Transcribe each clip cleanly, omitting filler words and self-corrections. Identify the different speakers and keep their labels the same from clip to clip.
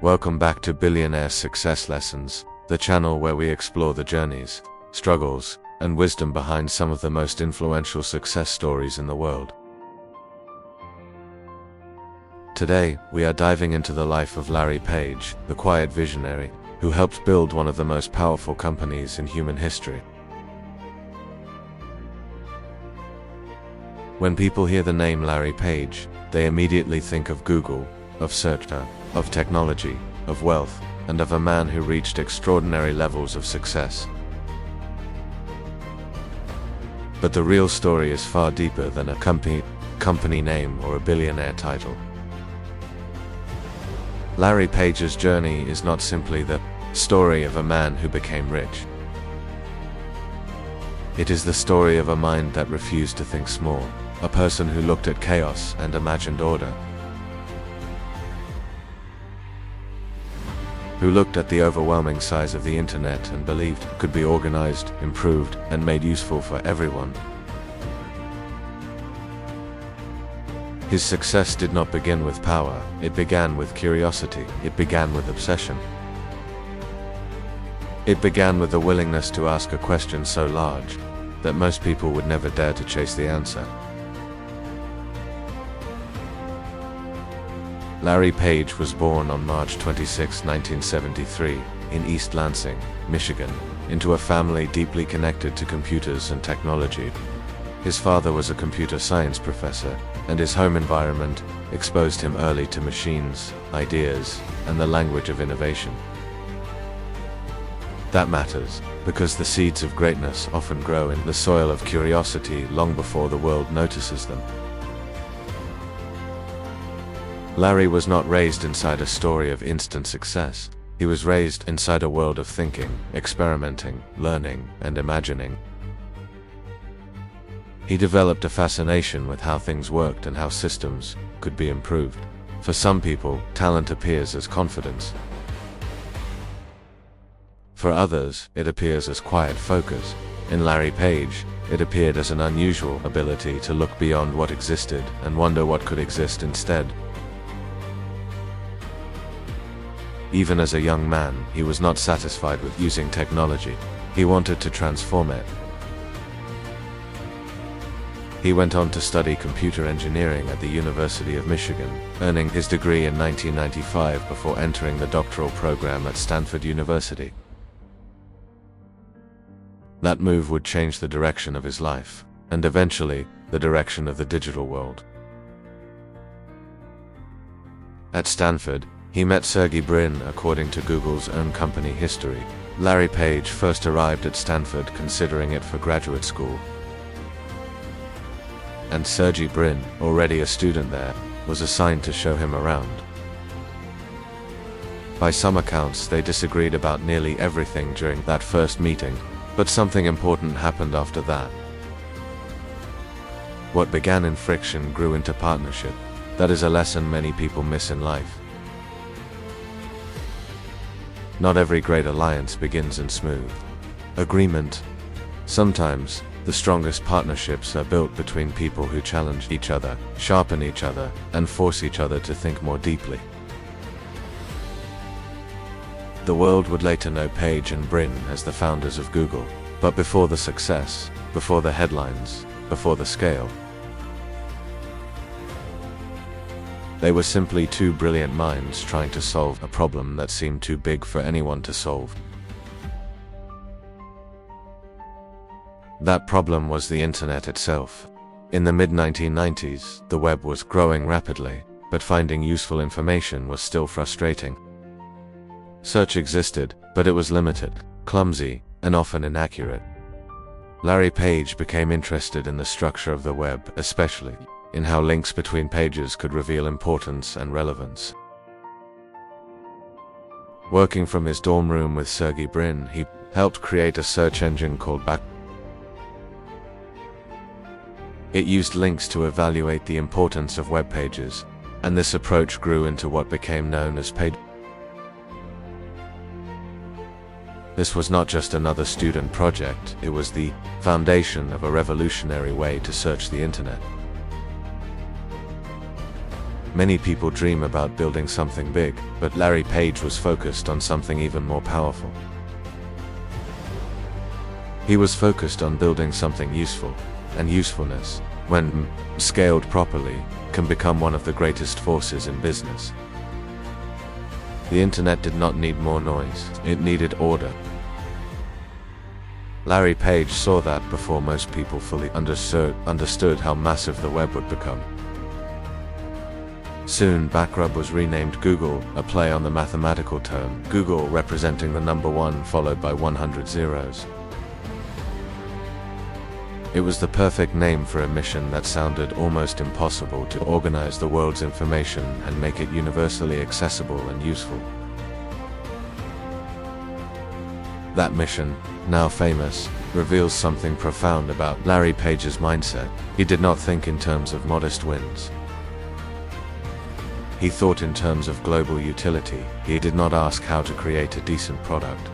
Speaker 1: Welcome back to Billionaire Success Lessons, the channel where we explore the journeys, struggles, and wisdom behind some of the most influential success stories in the world. Today, we are diving into the life of Larry Page, the quiet visionary, who helped build one of the most powerful companies in human history. When people hear the name Larry Page, they immediately think of Google, of search, of technology, of wealth, and of a man who reached extraordinary levels of success. But the real story is far deeper than a company name or a billionaire title. Larry Page's journey is not simply the story of a man who became rich. It is the story of a mind that refused to think small, a person who looked at chaos and imagined order, who looked at the overwhelming size of the internet and believed it could be organized, improved, and made useful for everyone. His success did not begin with power, it began with curiosity, it began with obsession. It began with the willingness to ask a question so large that most people would never dare to chase the answer. Larry Page was born on March 26, 1973, in East Lansing, Michigan, into a family deeply connected to computers and technology. His father was a computer science professor, and his home environment exposed him early to machines, ideas, and the language of innovation. That matters, because the seeds of greatness often grow in the soil of curiosity long before the world notices them. Larry was not raised inside a story of instant success. He was raised inside a world of thinking, experimenting, learning, and imagining. He developed a fascination with how things worked and how systems could be improved. For some people, talent appears as confidence. For others, it appears as quiet focus. In Larry Page, it appeared as an unusual ability to look beyond what existed and wonder what could exist instead. Even as a young man, he was not satisfied with using technology. He wanted to transform it. He went on to study computer engineering at the University of Michigan, earning his degree in 1995 before entering the doctoral program at Stanford University. That move would change the direction of his life, and eventually, the direction of the digital world. At Stanford, he met Sergey Brin. According to Google's own company history, Larry Page first arrived at Stanford considering it for graduate school. And Sergey Brin, already a student there, was assigned to show him around. By some accounts, they disagreed about nearly everything during that first meeting, but something important happened after that. What began in friction grew into partnership. That is a lesson many people miss in life. Not every great alliance begins in smooth agreement. Sometimes, the strongest partnerships are built between people who challenge each other, sharpen each other, and force each other to think more deeply. The world would later know Page and Brin as the founders of Google, but before the success, before the headlines, before the scale, they were simply two brilliant minds trying to solve a problem that seemed too big for anyone to solve. That problem was the internet itself. In the mid-1990s, the web was growing rapidly, but finding useful information was still frustrating. Search existed, but it was limited, clumsy, and often inaccurate. Larry Page became interested in the structure of the web, especially in how links between pages could reveal importance and relevance. Working from his dorm room with Sergey Brin, he helped create a search engine called Back. It used links to evaluate the importance of web pages, and this approach grew into what became known as Page. This was not just another student project, it was the foundation of a revolutionary way to search the internet. Many people dream about building something big, but Larry Page was focused on something even more powerful. He was focused on building something useful, and usefulness, when scaled properly, can become one of the greatest forces in business. The internet did not need more noise, it needed order. Larry Page saw that before most people fully understood how massive the web would become. Soon, Backrub was renamed Google, a play on the mathematical term Google, representing the number 1 followed by 100 zeros. It was the perfect name for a mission that sounded almost impossible: to organize the world's information and make it universally accessible and useful. That mission, now famous, reveals something profound about Larry Page's mindset. He did not think in terms of modest wins. He thought in terms of global utility. He did not ask how to create a decent product.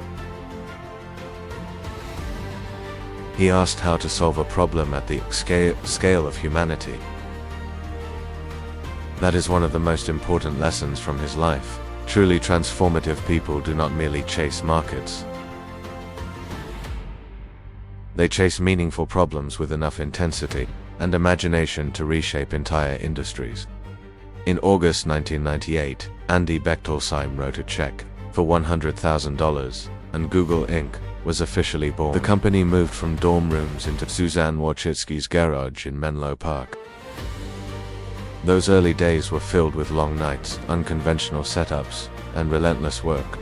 Speaker 1: He asked how to solve a problem at the scale of humanity. That is one of the most important lessons from his life. Truly transformative people do not merely chase markets. They chase meaningful problems with enough intensity and imagination to reshape entire industries. In August 1998, Andy Bechtolsheim wrote a check for $100,000, and Google Inc. was officially born. The company moved from dorm rooms into Suzanne Wojcicki's garage in Menlo Park. Those early days were filled with long nights, unconventional setups, and relentless work.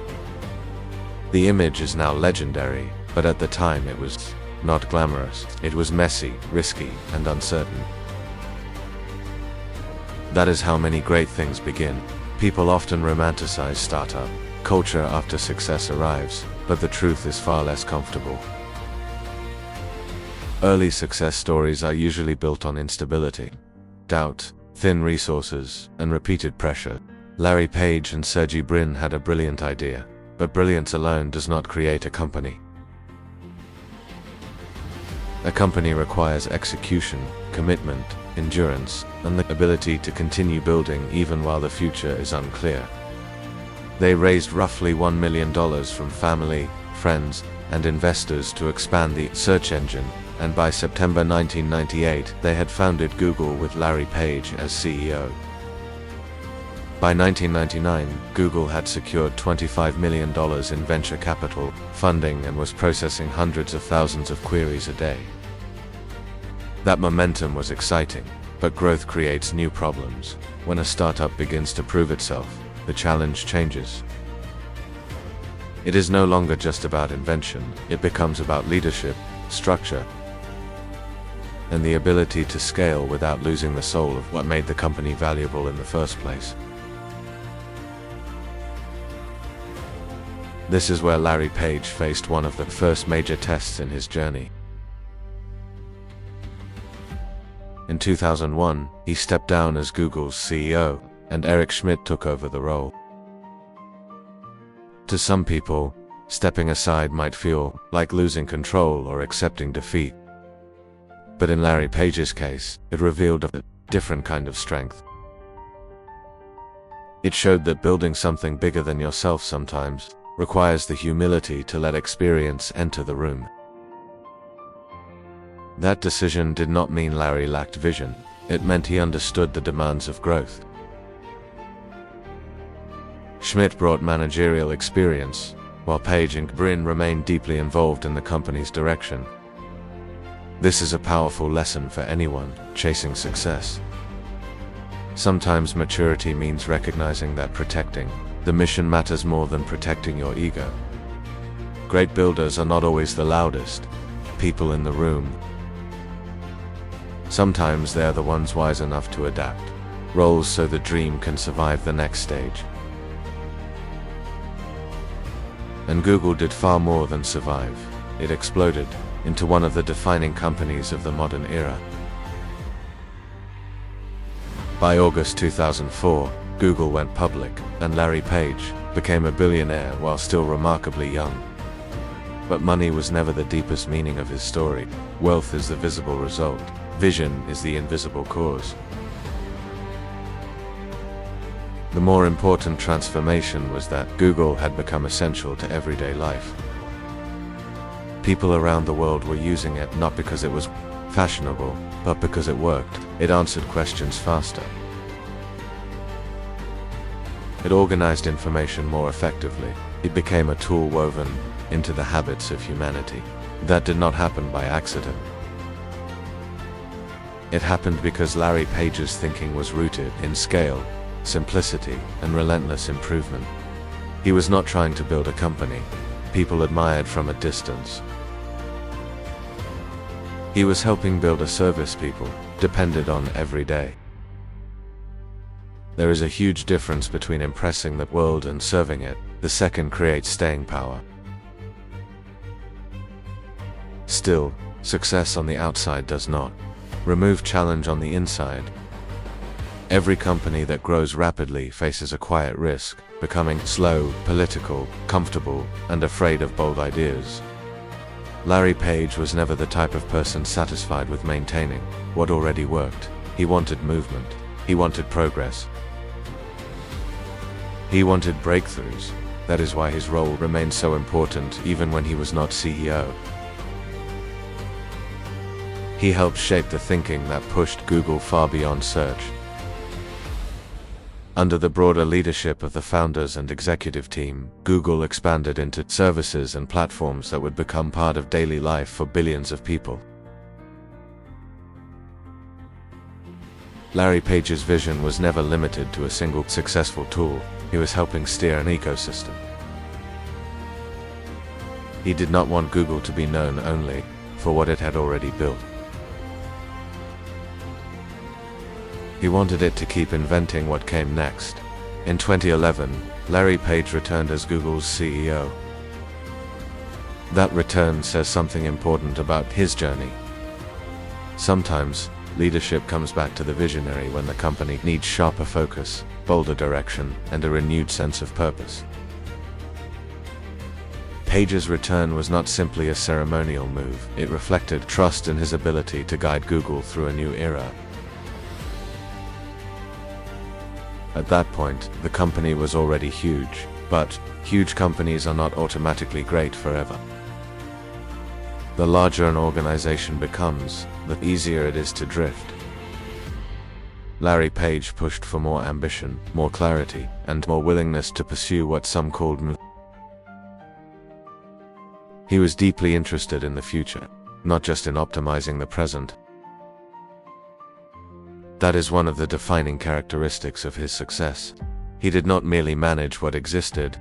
Speaker 1: The image is now legendary, but at the time it was not glamorous. It was messy, risky, and uncertain. That is how many great things begin. People often romanticize startup culture after success arrives, but the truth is far less comfortable. Early success stories are usually built on instability, doubt, thin resources, and repeated pressure. Larry Page and Sergey Brin had a brilliant idea, but brilliance alone does not create a company. A company requires execution, commitment, endurance, and the ability to continue building even while the future is unclear. They raised roughly $1 million from family, friends, and investors to expand the search engine, and by September 1998, they had founded Google with Larry Page as CEO. By 1999, Google had secured $25 million in venture capital funding and was processing hundreds of thousands of queries a day. That momentum was exciting, but growth creates new problems. When a startup begins to prove itself, the challenge changes. It is no longer just about invention, it becomes about leadership, structure, and the ability to scale without losing the soul of what made the company valuable in the first place. This is where Larry Page faced one of the first major tests in his journey. In 2001, he stepped down as Google's CEO, and Eric Schmidt took over the role. To some people, stepping aside might feel like losing control or accepting defeat. But in Larry Page's case, it revealed a different kind of strength. It showed that building something bigger than yourself sometimes requires the humility to let experience enter the room. That decision did not mean Larry lacked vision. It meant he understood the demands of growth. Schmidt brought managerial experience, while Page and Brin remained deeply involved in the company's direction. This is a powerful lesson for anyone chasing success. Sometimes maturity means recognizing that protecting the mission matters more than protecting your ego. Great builders are not always the loudest people in the room. Sometimes they're the ones wise enough to adapt roles so the dream can survive the next stage. And Google did far more than survive. It exploded into one of the defining companies of the modern era. By August 2004, Google went public, and Larry Page became a billionaire while still remarkably young. But money was never the deepest meaning of his story. Wealth is the visible result. Vision is the invisible cause. The more important transformation was that Google had become essential to everyday life. People around the world were using it not because it was fashionable, but because it worked. It answered questions faster. It organized information more effectively. It became a tool woven into the habits of humanity. That did not happen by accident. It happened because Larry Page's thinking was rooted in scale, simplicity, and relentless improvement. He was not trying to build a company people admired from a distance. He was helping build a service people depended on every day. There is a huge difference between impressing the world and serving it. The second creates staying power. Still, success on the outside does not remove challenge on the inside. Every company that grows rapidly faces a quiet risk, becoming slow, political, comfortable, and afraid of bold ideas. Larry Page was never the type of person satisfied with maintaining what already worked. He wanted movement. He wanted progress. He wanted breakthroughs. That is why his role remained so important even when he was not CEO. He helped shape the thinking that pushed Google far beyond search. Under the broader leadership of the founders and executive team, Google expanded into services and platforms that would become part of daily life for billions of people. Larry Page's vision was never limited to a single successful tool. He was helping steer an ecosystem. He did not want Google to be known only for what it had already built. He wanted it to keep inventing what came next. In 2011, Larry Page returned as Google's CEO. That return says something important about his journey. Sometimes, leadership comes back to the visionary when the company needs sharper focus, bolder direction, and a renewed sense of purpose. Page's return was not simply a ceremonial move. It reflected trust in his ability to guide Google through a new era. At that point, the company was already huge, but huge companies are not automatically great forever. The larger an organization becomes, the easier it is to drift. Larry Page pushed for more ambition, more clarity, and more willingness to pursue what some called He was deeply interested in the future, not just in optimizing the present. That is one of the defining characteristics of his success. He did not merely manage what existed.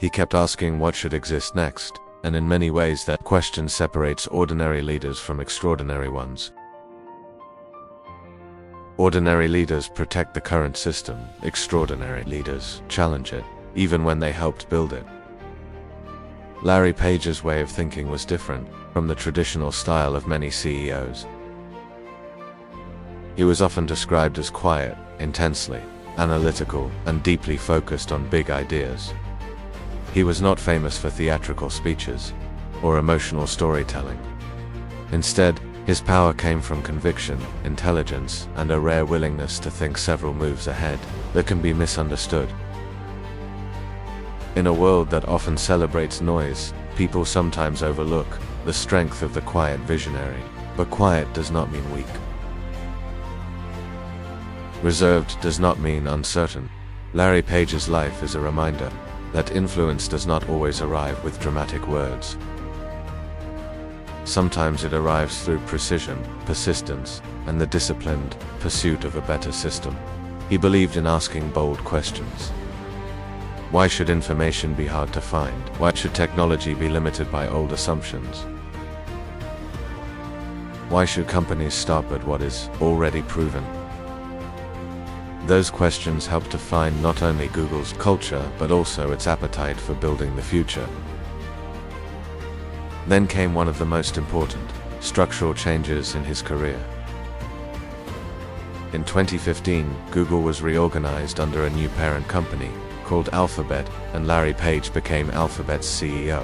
Speaker 1: He kept asking what should exist next, and in many ways that question separates ordinary leaders from extraordinary ones. Ordinary leaders protect the current system. Extraordinary leaders challenge it, even when they helped build it. Larry Page's way of thinking was different from the traditional style of many CEOs. He was often described as quiet, intensely analytical, and deeply focused on big ideas. He was not famous for theatrical speeches or emotional storytelling. Instead, his power came from conviction, intelligence, and a rare willingness to think several moves ahead that can be misunderstood. In a world that often celebrates noise, people sometimes overlook the strength of the quiet visionary. But quiet does not mean weak. Reserved does not mean uncertain. Larry Page's life is a reminder that influence does not always arrive with dramatic words. Sometimes it arrives through precision, persistence, and the disciplined pursuit of a better system. He believed in asking bold questions. Why should information be hard to find? Why should technology be limited by old assumptions? Why should companies stop at what is already proven? Those questions helped define not only Google's culture, but also its appetite for building the future. Then came one of the most important structural changes in his career. In 2015, Google was reorganized under a new parent company called Alphabet, and Larry Page became Alphabet's CEO.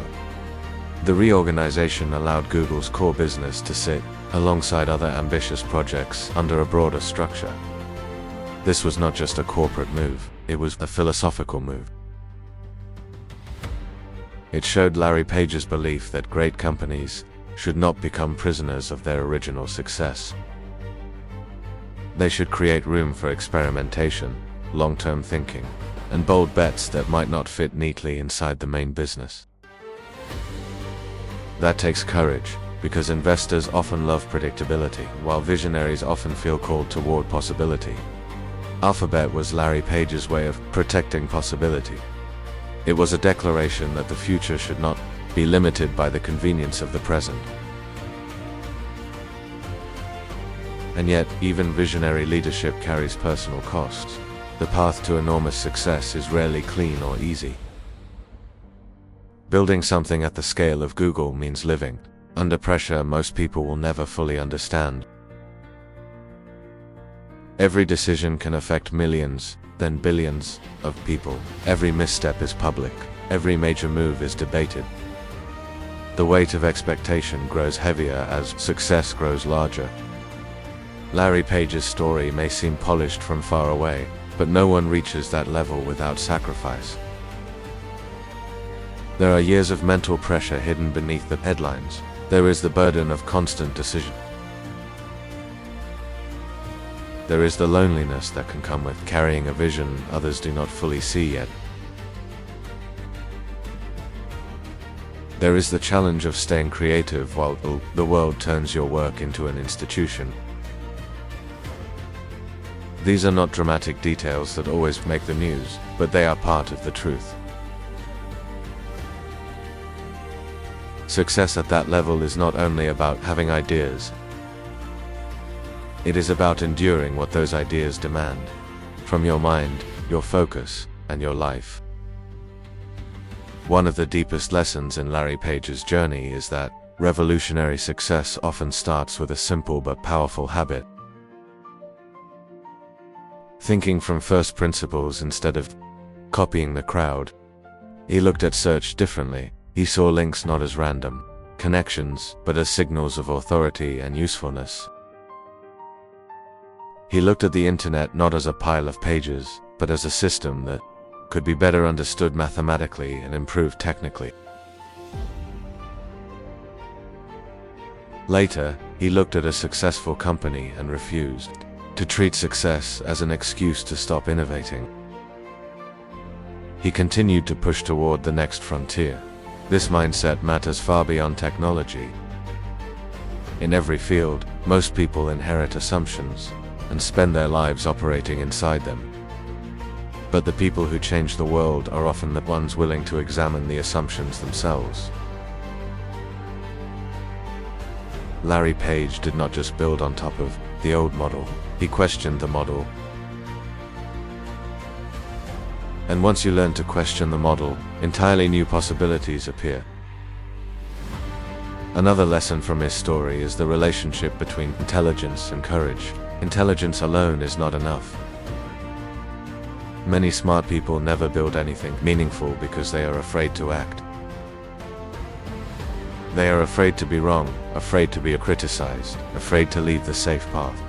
Speaker 1: The reorganization allowed Google's core business to sit alongside other ambitious projects under a broader structure. This was not just a corporate move, it was a philosophical move. It showed Larry Page's belief that great companies should not become prisoners of their original success. They should create room for experimentation, long-term thinking, and bold bets that might not fit neatly inside the main business. That takes courage, because investors often love predictability, while visionaries often feel called toward possibility. Alphabet was Larry Page's way of protecting possibility. It was a declaration that the future should not be limited by the convenience of the present. And yet, even visionary leadership carries personal costs. The path to enormous success is rarely clean or easy. Building something at the scale of Google means living under pressure most people will never fully understand. Every decision can affect millions, then billions, of people. Every misstep is public. Every major move is debated. The weight of expectation grows heavier as success grows larger. Larry Page's story may seem polished from far away, but no one reaches that level without sacrifice. There are years of mental pressure hidden beneath the headlines. There is the burden of constant decision. There is the loneliness that can come with carrying a vision others do not fully see yet. There is the challenge of staying creative while the world turns your work into an institution. These are not dramatic details that always make the news, but they are part of the truth. Success at that level is not only about having ideas. It is about enduring what those ideas demand, from your mind, your focus, and your life. One of the deepest lessons in Larry Page's journey is that revolutionary success often starts with a simple but powerful habit. Thinking from first principles instead of copying the crowd. He looked at search differently. He saw links not as random connections, but as signals of authority and usefulness. He looked at the internet not as a pile of pages, but as a system that could be better understood mathematically and improved technically. Later, he looked at a successful company and refused to treat success as an excuse to stop innovating. He continued to push toward the next frontier. This mindset matters far beyond technology. In every field, most people inherit assumptions and spend their lives operating inside them. But the people who change the world are often the ones willing to examine the assumptions themselves. Larry Page did not just build on top of the old model, he questioned the model. And once you learn to question the model, entirely new possibilities appear. Another lesson from his story is the relationship between intelligence and courage. Intelligence alone is not enough. Many smart people never build anything meaningful because they are afraid to act. They are afraid to be wrong, afraid to be criticized, afraid to leave the safe path.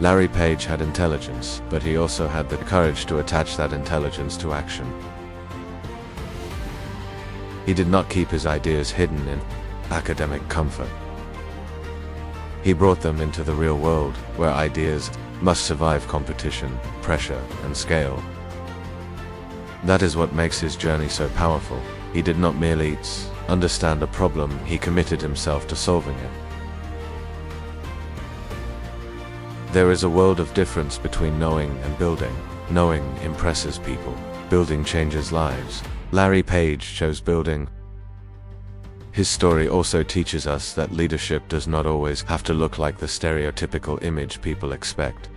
Speaker 1: Larry Page had intelligence, but he also had the courage to attach that intelligence to action. He did not keep his ideas hidden in academic comfort. He brought them into the real world, where ideas must survive competition, pressure, and scale. That is what makes his journey so powerful. He did not merely understand a problem, he committed himself to solving it. There is a world of difference between knowing and building. Knowing impresses people. Building changes lives. Larry Page chose building. His story also teaches us that leadership does not always have to look like the stereotypical image people expect.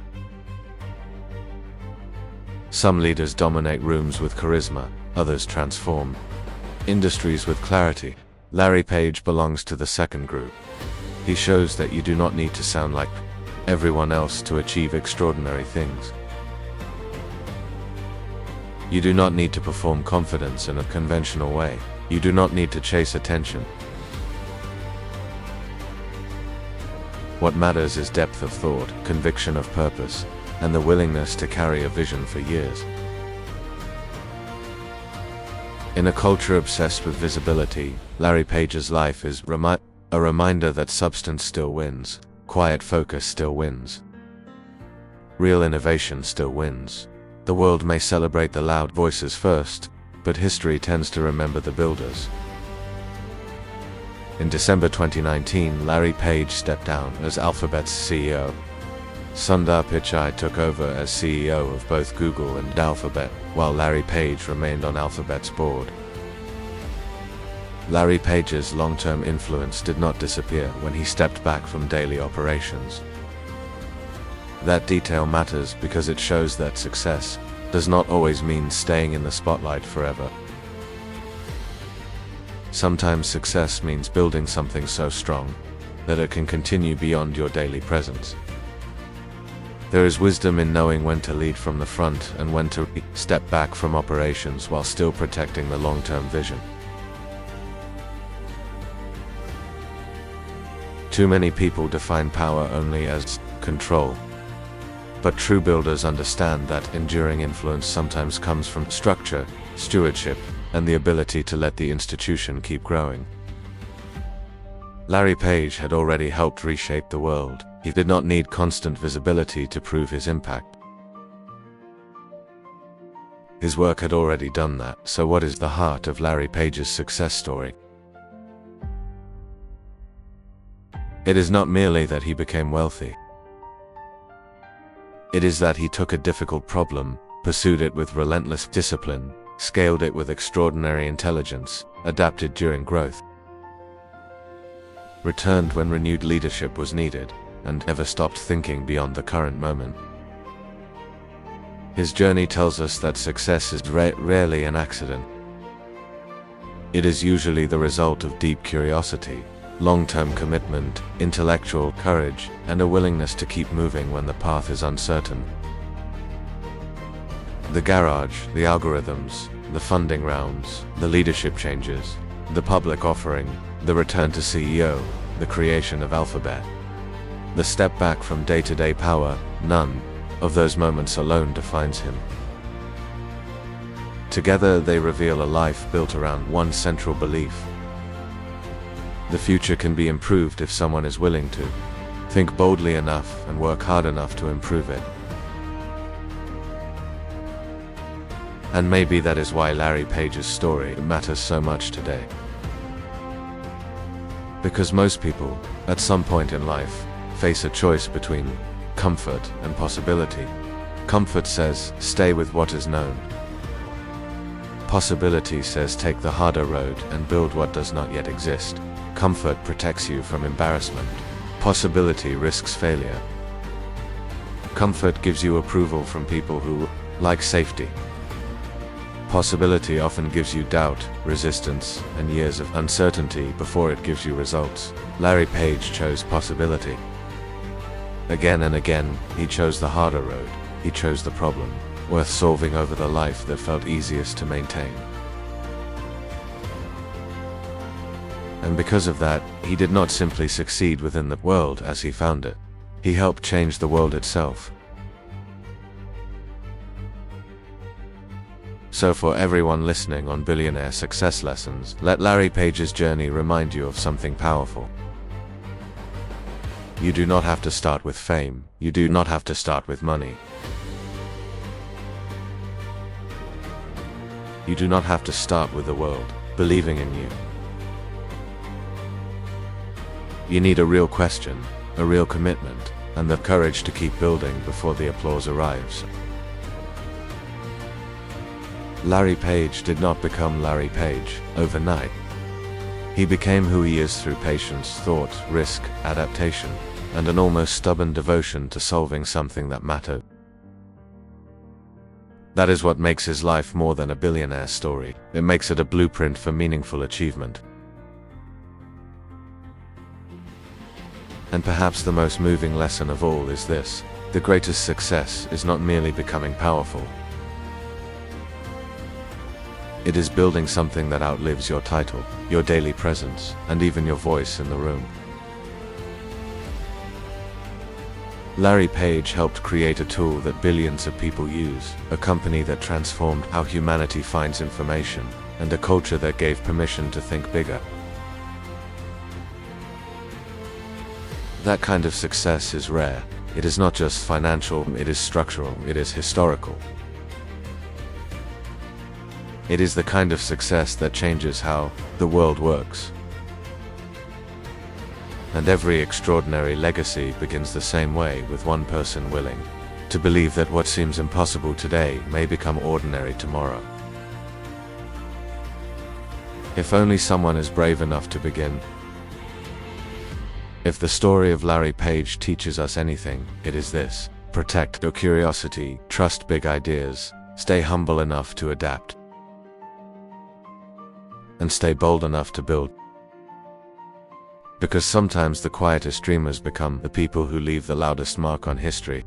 Speaker 1: Some leaders dominate rooms with charisma, others transform industries with clarity. Larry Page belongs to the second group. He shows that you do not need to sound like everyone else to achieve extraordinary things. You do not need to perform confidence in a conventional way. You do not need to chase attention. What matters is depth of thought, conviction of purpose, and the willingness to carry a vision for years. In a culture obsessed with visibility, Larry Page's life is a reminder that substance still wins, quiet focus still wins, real innovation still wins. The world may celebrate the loud voices first, but history tends to remember the builders. In December 2019, Larry Page stepped down as Alphabet's CEO. Sundar Pichai took over as CEO of both Google and Alphabet, while Larry Page remained on Alphabet's board. Larry Page's long-term influence did not disappear when he stepped back from daily operations. That detail matters because it shows that success does not always mean staying in the spotlight forever. Sometimes success means building something so strong that it can continue beyond your daily presence. There is wisdom in knowing when to lead from the front and when to step back from operations while still protecting the long-term vision. Too many people define power only as control. But true builders understand that enduring influence sometimes comes from structure, stewardship, and the ability to let the institution keep growing. Larry Page had already helped reshape the world. He did not need constant visibility to prove his impact. His work had already done that, so what is the heart of Larry Page's success story? It is not merely that he became wealthy. It is that he took a difficult problem, pursued it with relentless discipline, scaled it with extraordinary intelligence, adapted during growth, returned when renewed leadership was needed, and never stopped thinking beyond the current moment. His journey tells us that success is rarely an accident. It is usually the result of deep curiosity, long-term commitment, intellectual courage, and a willingness to keep moving when the path is uncertain. The garage, the algorithms, the funding rounds, the leadership changes, the public offering, the return to CEO, the creation of Alphabet. The step back from day-to-day power, none of those moments alone defines him. Together they reveal a life built around one central belief: the future can be improved if someone is willing to think boldly enough and work hard enough to improve it. And maybe that is why Larry Page's story matters so much today. Because most people, at some point in life, face a choice between comfort and possibility. Comfort says, stay with what is known. Possibility says, take the harder road and build what does not yet exist. Comfort protects you from embarrassment. Possibility risks failure. Comfort gives you approval from people who like safety. Possibility often gives you doubt, resistance, and years of uncertainty before it gives you results. Larry Page chose possibility. Again and again, he chose the harder road. He chose the problem worth solving over the life that felt easiest to maintain. And because of that, he did not simply succeed within the world as he found it. He helped change the world itself. So for everyone listening on Billionaire Success Lessons, let Larry Page's journey remind you of something powerful. You do not have to start with fame. You do not have to start with money. You do not have to start with the world believing in you. You need a real question, a real commitment, and the courage to keep building before the applause arrives. Larry Page did not become Larry Page overnight. He became who he is through patience, thought, risk, adaptation, and an almost stubborn devotion to solving something that mattered. That is what makes his life more than a billionaire story. It makes it a blueprint for meaningful achievement. And perhaps the most moving lesson of all is this: the greatest success is not merely becoming powerful. It is building something that outlives your title, your daily presence, and even your voice in the room. Larry Page helped create a tool that billions of people use, a company that transformed how humanity finds information, and a culture that gave permission to think bigger. That kind of success is rare. It is not just financial, it is structural, it is historical. It is the kind of success that changes how the world works. And every extraordinary legacy begins the same way, with one person willing to believe that what seems impossible today may become ordinary tomorrow. If only someone is brave enough to begin. If the story of Larry Page teaches us anything, it is this: protect your curiosity, trust big ideas, stay humble enough to adapt, and stay bold enough to build. Because sometimes the quietest dreamers become the people who leave the loudest mark on history.